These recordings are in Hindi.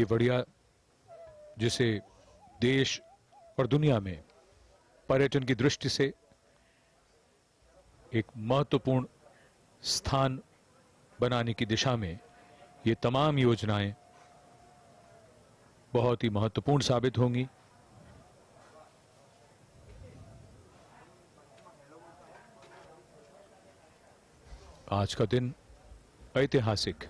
केवड़िया जिसे देश और दुनिया में पर्यटन की दृष्टि से एक महत्वपूर्ण स्थान बनाने की दिशा में ये तमाम योजनाएं बहुत ही महत्वपूर्ण साबित होंगी। आज का दिन ऐतिहासिक।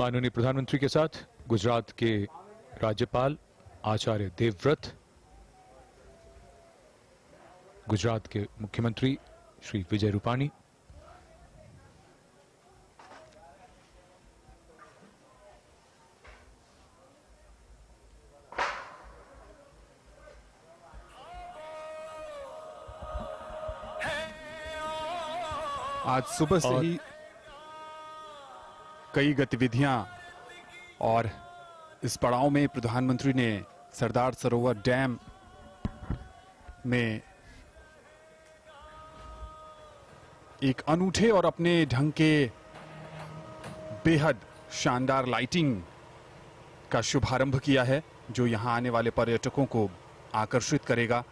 माननीय प्रधानमंत्री के साथ गुजरात के राज्यपाल आचार्य देवव्रत, गुजरात के मुख्यमंत्री श्री विजय रूपाणी, आज सुबह से ही कई गतिविधियां और इस पड़ाव में प्रधानमंत्री ने सरदार सरोवर डैम में एक अनूठे और अपने ढंग के बेहद शानदार लाइटिंग का शुभारंभ किया है, जो यहां आने वाले पर्यटकों को आकर्षित करेगा।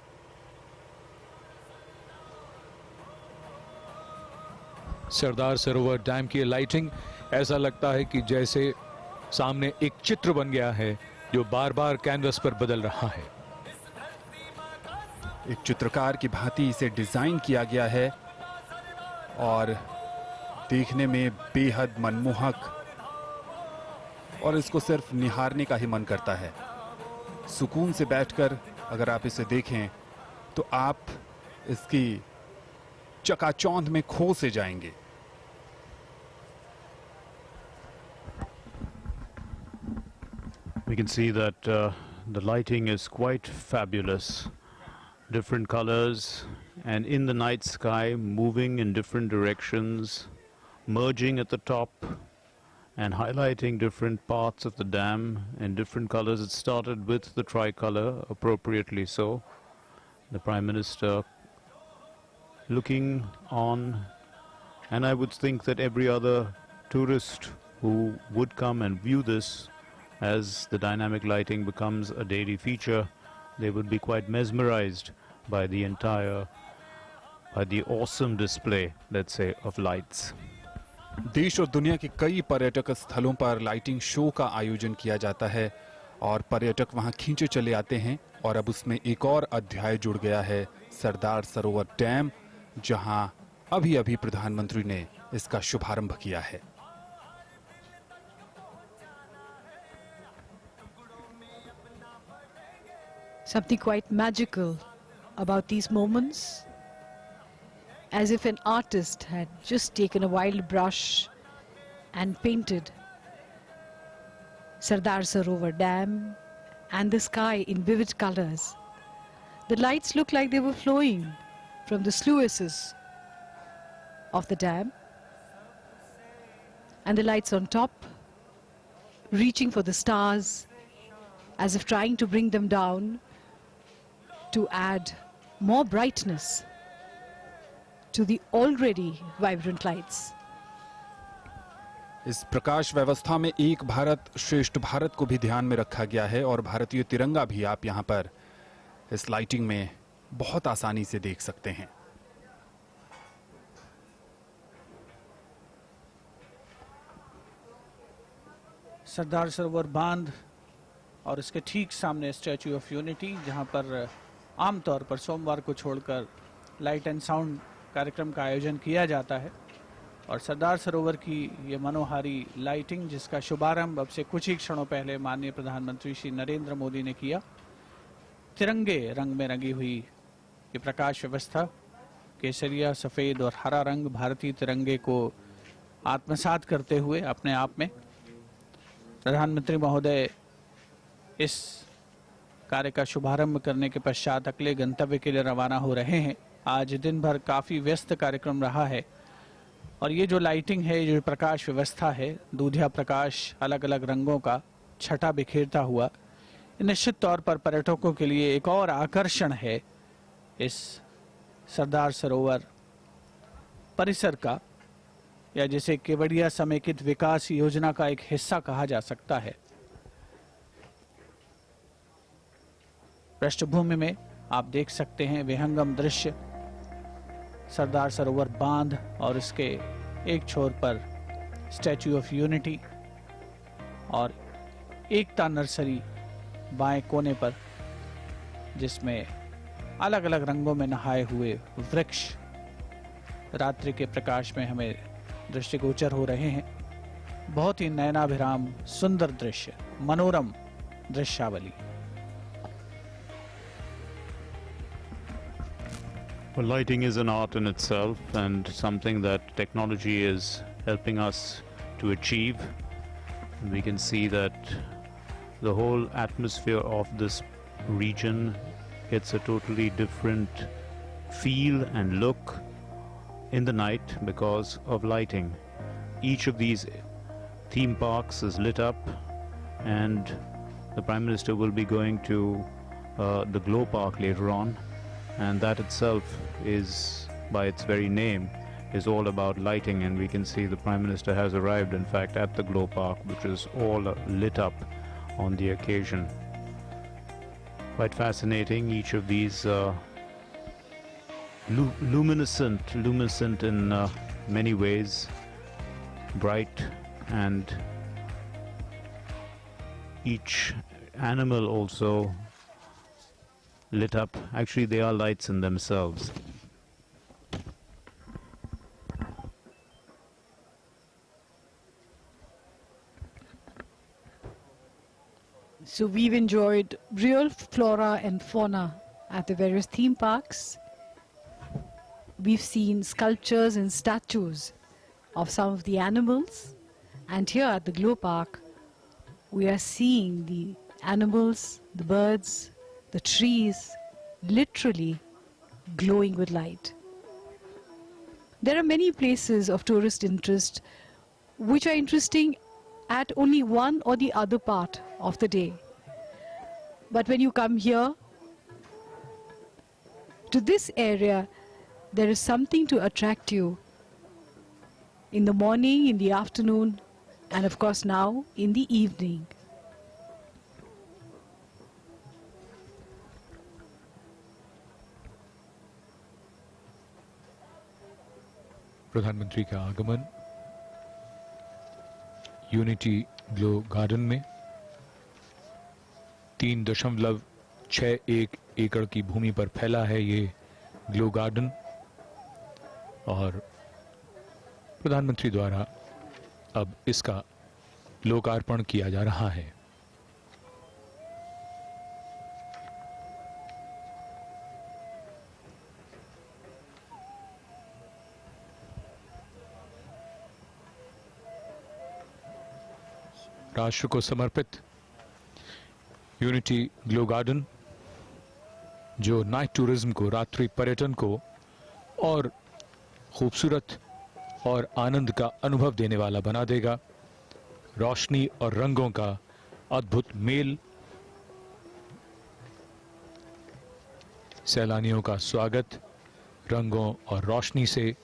सरदार सरोवर डैम की लाइटिंग ऐसा लगता है कि जैसे सामने एक चित्र बन गया है जो बार बार कैनवस पर बदल रहा है। एक चित्रकार की भांति इसे डिजाइन किया गया है और देखने में बेहद मनमोहक, और इसको सिर्फ निहारने का ही मन करता है। सुकून से बैठकर अगर आप इसे देखें तो आप इसकी चकाचौंध में खो से जाएंगे। We can see that the lighting is quite fabulous. Different colors, and in the night sky, moving in different directions, merging at the top and highlighting different parts of the dam in different colors. It started with the tricolor, appropriately so. The Prime Minister looking on, and I would think that every other tourist who would come and view this, as the dynamic lighting becomes a daily feature, they would be quite mesmerized by the awesome display, let's say, of lights. देश और दुनिया के कई पर्यटक स्थलों पर लाइटिंग शो का आयोजन किया जाता है और पर्यटक वहां खींचे चले आते हैं, और अब उसमें एक और अध्याय जुड़ गया है, सरदार सरोवर डैम, जहां अभी-अभी प्रधानमंत्री ने इसका शुभारंभ किया है। Something quite magical about these moments, as if an artist had just taken a wild brush and painted Sardar Sarovar Dam and the sky in vivid colors. The lights look like they were flowing from the sluices of the dam, and the lights on top reaching for the stars as if trying to bring them down to add more brightness to the already vibrant lights. इस प्रकाश व्यवस्था में एक भारत श्रेष्ठ भारत को भी ध्यान में रखा गया है, और भारतीय तिरंगा भी आप यहां पर इस लाइटिंग में बहुत आसानी से देख सकते हैं। सरदार सरोवर बांध और इसके ठीक सामने स्टैच्यू ऑफ यूनिटी, जहां पर आमतौर पर सोमवार को छोड़कर लाइट एंड साउंड कार्यक्रम का आयोजन किया जाता है, और सरदार सरोवर की ये मनोहारी लाइटिंग, जिसका शुभारंभ अब से कुछ ही क्षणों पहले माननीय प्रधानमंत्री श्री नरेंद्र मोदी ने किया, तिरंगे रंग में रंगी हुई ये प्रकाश व्यवस्था, केसरिया, सफ़ेद और हरा रंग भारतीय तिरंगे को आत्मसात करते हुए अपने आप में प्रधानमंत्री महोदय इस कार्य का शुभारंभ करने के पश्चात अगले गंतव्य के लिए रवाना हो रहे हैं। आज दिन भर काफ़ी व्यस्त कार्यक्रम रहा है, और ये जो लाइटिंग है, जो प्रकाश व्यवस्था है, दूधिया प्रकाश अलग अलग रंगों का छटा बिखेरता हुआ, निश्चित तौर पर पर्यटकों के लिए एक और आकर्षण है इस सरदार सरोवर परिसर का, या जिसे केवड़िया समेकित विकास योजना का एक हिस्सा कहा जा सकता है। पृष्ठभूमि में आप देख सकते हैं विहंगम दृश्य, सरदार सरोवर बांध और इसके एक छोर पर स्टैच्यू ऑफ यूनिटी और एकता नर्सरी बाएं कोने पर, जिसमें अलग अलग रंगों में नहाए हुए वृक्ष रात्रि के प्रकाश में हमें दृष्टिगोचर हो रहे हैं। बहुत ही नयनाभिराम सुंदर दृश्य, मनोरम दृश्यावली। Well, lighting is an art in itself and something that technology is helping us to achieve. We can see that the whole atmosphere of this region gets a totally different feel and look in the night because of lighting. Each of these theme parks is lit up, and the Prime Minister will be going to the Glow Park later on, and that itself is, by its very name, is all about lighting. And we can see the Prime Minister has arrived, in fact, at the Glow Park, which is all lit up on the occasion. Quite fascinating, each of these luminescent in many ways, bright, and each animal also lit up. Actually, they are lights in themselves. So we've enjoyed real flora and fauna at the various theme parks. We've seen sculptures and statues of some of the animals. And here at the Glow Park, we are seeing the animals, the birds, the trees, literally glowing with light. There are many places of tourist interest which are interesting at only one or the other part of the day. But when you come here to this area, there is something to attract you in the morning, in the afternoon, and of course now in the evening. प्रधानमंत्री का आगमन यूनिटी ग्लो गार्डन में 3.61 एकड़ की भूमि पर फैला है ये ग्लो गार्डन, और प्रधानमंत्री द्वारा अब इसका लोकार्पण किया जा रहा है। राष्ट्र को समर्पित यूनिटी ग्लो गार्डन, जो नाइट टूरिज्म को, रात्रि पर्यटन को और खूबसूरत और आनंद का अनुभव देने वाला बना देगा। रोशनी और रंगों का अद्भुत मेल, सैलानियों का स्वागत रंगों और रोशनी से।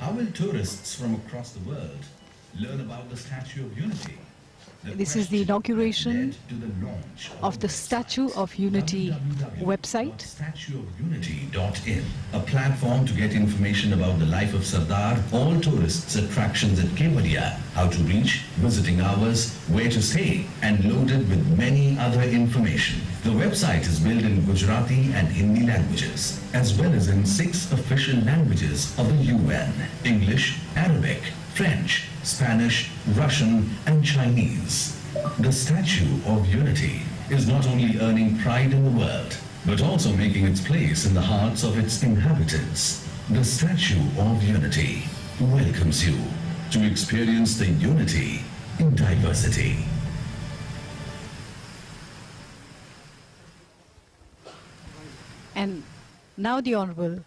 How will tourists from across the world learn about the Statue of Unity? This is the inauguration of the Statue of Unity website. Statueofunity.in, a platform to get information about the life of Sardar, all tourists' attractions at Kevadia, how to reach, visiting hours, where to stay, and loaded with many other information. The website is built in Gujarati and Hindi languages, as well as in 6 official languages of the UN: English, Arabic, French, Spanish, Russian, and Chinese. The Statue of Unity is not only earning pride in the world, but also making its place in the hearts of its inhabitants. The Statue of Unity welcomes you to experience the unity in diversity. And now the Honorable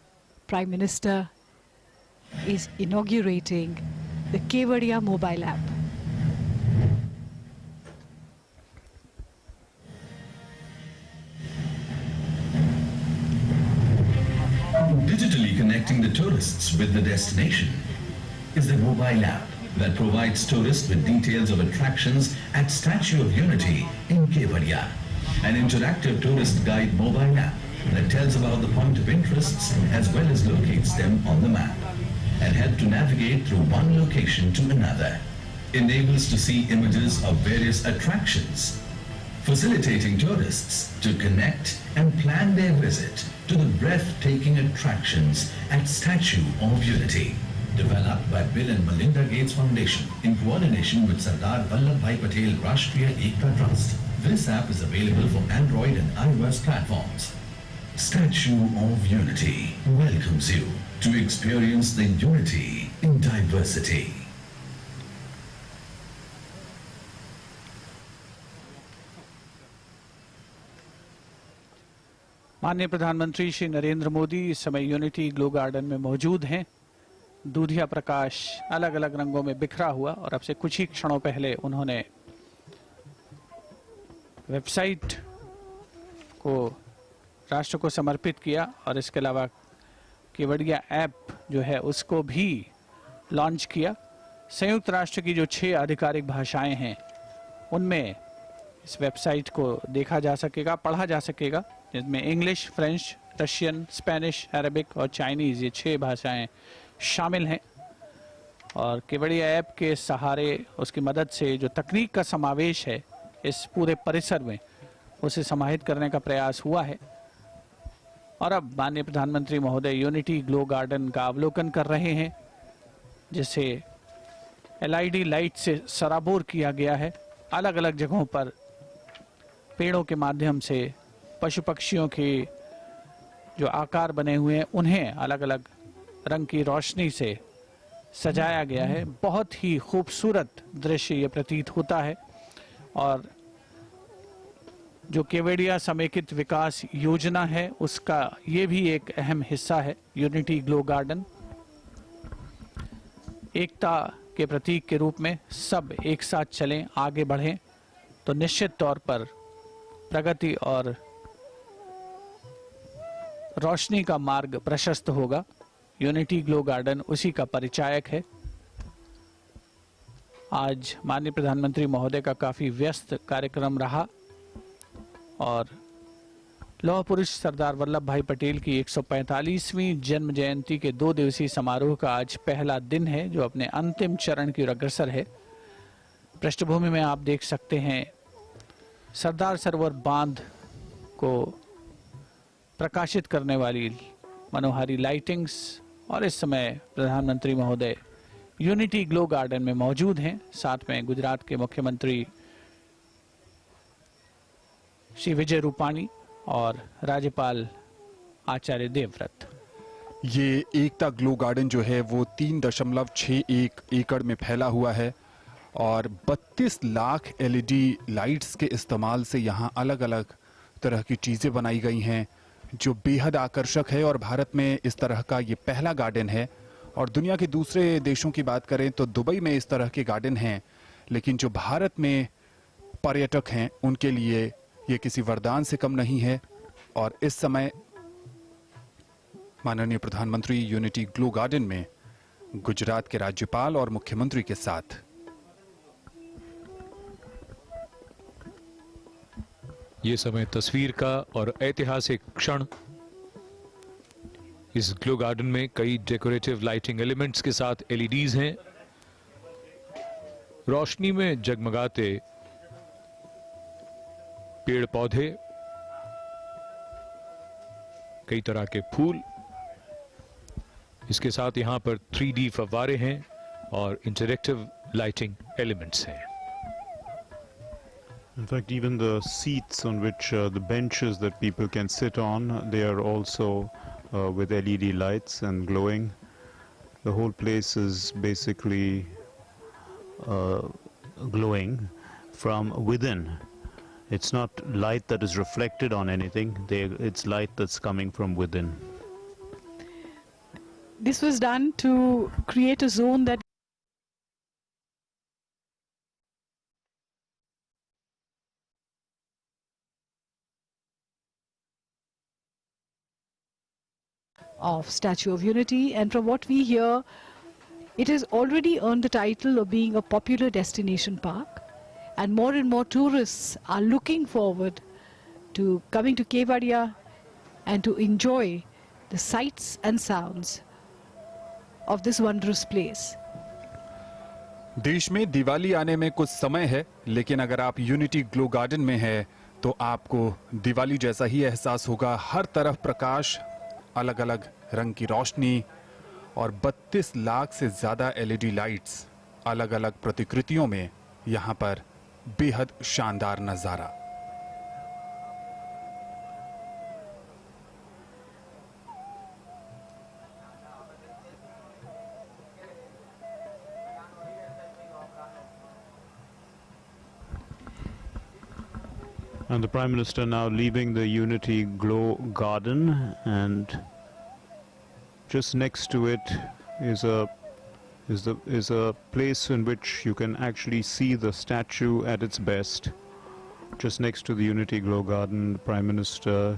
Prime Minister is inaugurating the Kevadia mobile app. Digitally connecting the tourists with the destination is the mobile app that provides tourists with details of attractions at Statue of Unity in Kevadia. An interactive tourist guide mobile app that tells about the point of interests as well as locates them on the map and help to navigate through one location to another. Enables to see images of various attractions, facilitating tourists to connect and plan their visit to the breathtaking attractions at Statue of Unity. Developed by Bill and Melinda Gates Foundation in coordination with Sardar Vallabhbhai Patel Rashtriya Ekta Trust. This app is available for Android and iOS platforms. Statue of Unity welcomes you to experience the unity in diversity. माननीय प्रधानमंत्री श्री नरेंद्र मोदी इस समय यूनिटी ग्लो गार्डन में मौजूद हैं। दूधिया प्रकाश अलग अलग रंगों में बिखरा हुआ और अब से कुछ ही क्षणों पहले उन्होंने वेबसाइट को राष्ट्र को समर्पित किया और इसके अलावा केवड़िया ऐप जो है उसको भी लॉन्च किया। संयुक्त राष्ट्र की जो 6 आधिकारिक भाषाएं हैं उनमें इस वेबसाइट को देखा जा सकेगा, पढ़ा जा सकेगा, जिसमें English, French, Russian, Spanish, Arabic और चाइनीज़ ये 6 भाषाएं शामिल हैं। और केवड़िया ऐप के सहारे उसकी मदद से जो तकनीक का समावेश है इस पूरे परिसर में उसे समाहित करने का प्रयास हुआ है। और अब माननीय प्रधानमंत्री महोदय यूनिटी ग्लो गार्डन का अवलोकन कर रहे हैं, जिसे LED लाइट से सराबोर किया गया है। अलग अलग जगहों पर पेड़ों के माध्यम से पशु पक्षियों के जो आकार बने हुए हैं उन्हें अलग अलग रंग की रोशनी से सजाया गया है। बहुत ही खूबसूरत दृश्य ये प्रतीत होता है। और जो केवड़िया समेकित विकास योजना है उसका ये भी एक अहम हिस्सा है। यूनिटी ग्लो गार्डन एकता के प्रतीक के रूप में सब एक साथ चलें, आगे बढ़ें तो निश्चित तौर पर प्रगति और रोशनी का मार्ग प्रशस्त होगा। यूनिटी ग्लो गार्डन उसी का परिचायक है। आज माननीय प्रधानमंत्री महोदय का काफी व्यस्त कार्यक्रम रहा और लौह पुरुष सरदार वल्लभ भाई पटेल की 145वीं जन्म जयंती के 2 दिवसीय समारोह का आज पहला दिन है जो अपने अंतिम चरण की ओर अग्रसर है। पृष्ठभूमि में आप देख सकते हैं सरदार सरोवर बांध को प्रकाशित करने वाली मनोहारी लाइटिंग्स। और इस समय प्रधानमंत्री महोदय यूनिटी ग्लो गार्डन में मौजूद हैं। साथ में गुजरात के मुख्यमंत्री श्री विजय रूपाणी और राज्यपाल आचार्य देवव्रत। ये एकता ग्लो गार्डन जो है वो 3.61 एकड़ में फैला हुआ है और 32 लाख LED लाइट्स के इस्तेमाल से यहाँ अलग अलग तरह की चीज़ें बनाई गई हैं जो बेहद आकर्षक है। और भारत में इस तरह का ये पहला गार्डन है। और दुनिया के दूसरे देशों की बात करें तो दुबई में इस तरह के गार्डन हैं, लेकिन जो भारत में पर्यटक हैं उनके लिए ये किसी वरदान से कम नहीं है। और इस समय माननीय प्रधानमंत्री यूनिटी ग्लो गार्डन में गुजरात के राज्यपाल और मुख्यमंत्री के साथ ये समय तस्वीर का और ऐतिहासिक क्षण। इस ग्लो गार्डन में कई डेकोरेटिव लाइटिंग एलिमेंट्स के साथ LEDs हैं। रोशनी में जगमगाते पेड़ पौधे, कई तरह के फूल, इसके साथ यहां पर 3D फव्वारे हैं और इंटरैक्टिव लाइटिंग एलिमेंट्स हैं। In fact, even the seats on which the benches that people can sit on, they are also with LED lights and glowing. The whole place is basically glowing from within. It's not light that is reflected on anything, it's light that's coming from within. This was done to create a zone that of Statue of Unity, and from what we hear, it has already earned the title of being a popular destination park, and more tourists are looking forward to coming to Kevadia and to enjoy the sights and sounds of this wondrous place. देश में दिवाली आने में कुछ समय है, लेकिन अगर आप यूनिटी ग्लो गार्डन में हैं तो आपको दिवाली जैसा ही एहसास होगा। हर तरफ प्रकाश, अलग-अलग रंग की रोशनी और 32 लाख से ज्यादा एलईडी लाइट्स अलग-अलग प्रतिकृतियों में यहां पर बेहद शानदार नजारा। And the Prime Minister now leaving the Unity Glow Garden, and just next to it is a place in which you can actually see the statue at its best. Just next to the Unity Glow Garden, the Prime Minister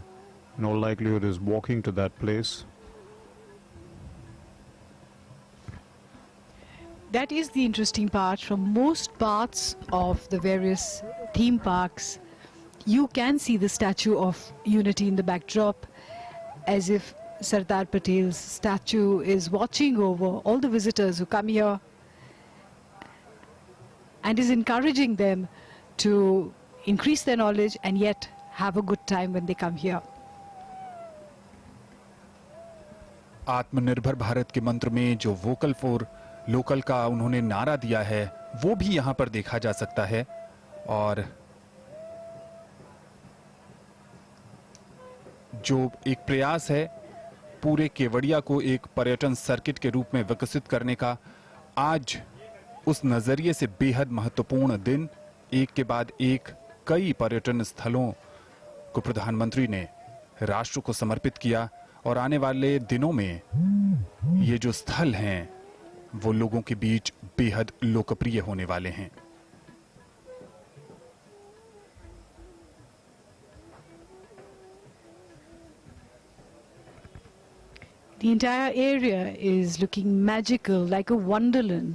in all likelihood is walking to that place. That is the interesting part. From most parts of the various theme parks, you can see the Statue of Unity in the backdrop, as if Sardar Patel's statue is watching over all the visitors who come here and is encouraging them to increase their knowledge and yet have a good time when they come here. आत्मनिर्भर भारत के मंत्र में जो वोकल फॉर लोकल का उन्होंने नारा दिया है, वो भी यहां पर देखा जा सकता है। और जो एक प्रयास है पूरे केवड़िया को एक पर्यटन सर्किट के रूप में विकसित करने का, आज उस नजरिए से बेहद महत्वपूर्ण दिन, एक के बाद एक कई पर्यटन स्थलों को प्रधानमंत्री ने राष्ट्र को समर्पित किया। और आने वाले दिनों में ये जो स्थल हैं वो लोगों के बीच बेहद लोकप्रिय होने वाले हैं। The entire area is looking magical, like a wonderland.